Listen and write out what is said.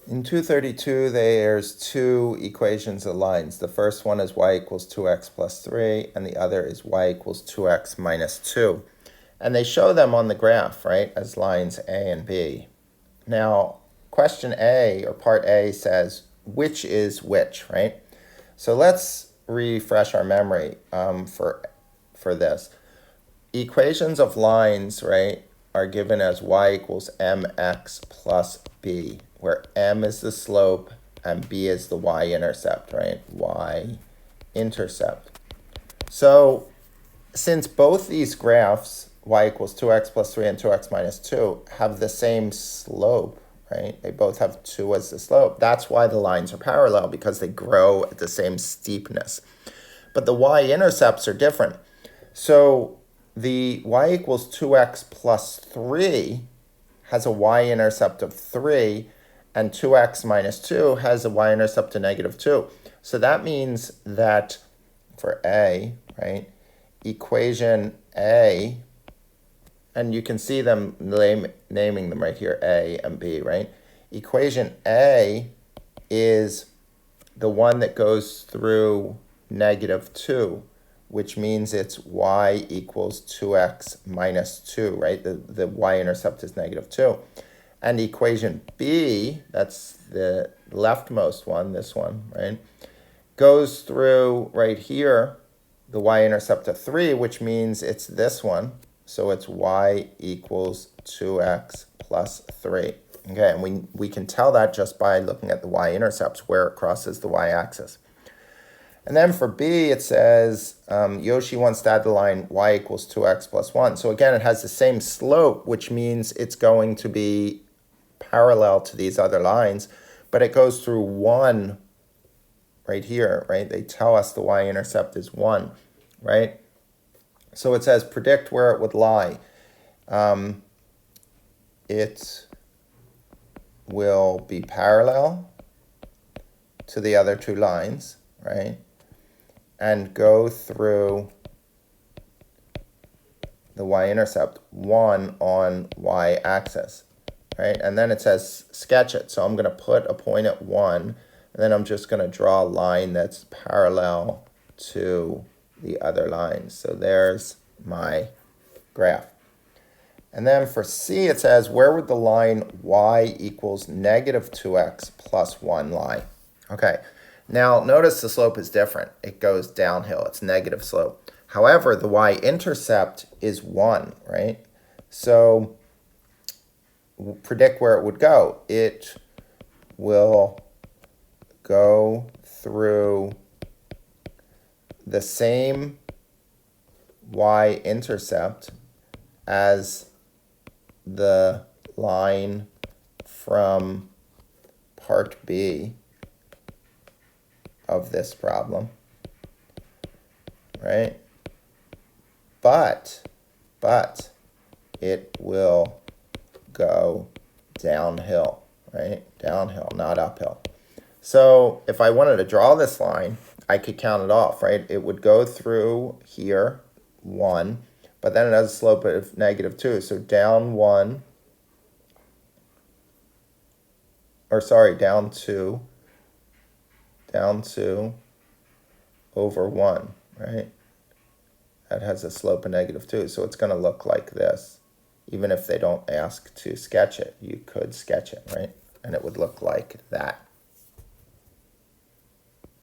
In 232, there's two equations of lines. The first one is y equals 2x plus 3, and the other is y equals 2x minus 2. And they show them on the graph, right, as lines A and B. Now, question A, or part A, says which is which, right? So let's refresh our memory for this. Equations of lines, right, are given as y equals mx plus b, where m is the slope and b is the y-intercept, right? Y-intercept. So since both these graphs, y equals 2x plus 3 and 2x minus 2, have the same slope, right? They both have 2 as the slope. That's why the lines are parallel, because they grow at the same steepness. But the y-intercepts are different. So the y equals 2x plus 3 has a y-intercept of 3, and 2x minus 2 has a y-intercept of negative 2. So that means that for A, right, equation A, and you can see them naming them right here, A and B, right? Equation A is the one that goes through negative 2, which means it's y equals 2x minus 2, right? The y-intercept is negative 2. And equation B, that's the leftmost one, this one, right, goes through right here, the y-intercept of 3, which means it's this one. So it's y equals 2x plus 3. Okay, and we can tell that just by looking at the y-intercepts, where it crosses the y-axis. And then for B, it says Yoshi wants to add the line y equals 2x plus 1. So again, it has the same slope, which means it's going to be parallel to these other lines, but it goes through 1 right here, right? They tell us the y-intercept is 1, right? So it says predict where it would lie. It will be parallel to the other two lines, right? And go through the y-intercept 1 on y-axis, right? And then it says sketch it. So I'm going to put a point at 1, and then I'm just going to draw a line that's parallel to the other lines. So there's my graph. And then for C, it says, where would the line y equals negative 2x plus 1 lie? Okay, now notice the slope is different. It goes downhill. It's negative slope. However, the y-intercept is 1, right? So predict where it would go. It will go through the same y-intercept as the line from part B of this problem, right? But it will go downhill, right? Downhill, not uphill. So if I wanted to draw this line, I could count it off, right? It would go through here, 1, but then it has a slope of negative 2. So down 1, or sorry, down 2 over 1, right? That has a slope of negative 2. So it's going to look like this. Even if they don't ask to sketch it, you could sketch it, right? And it would look like that.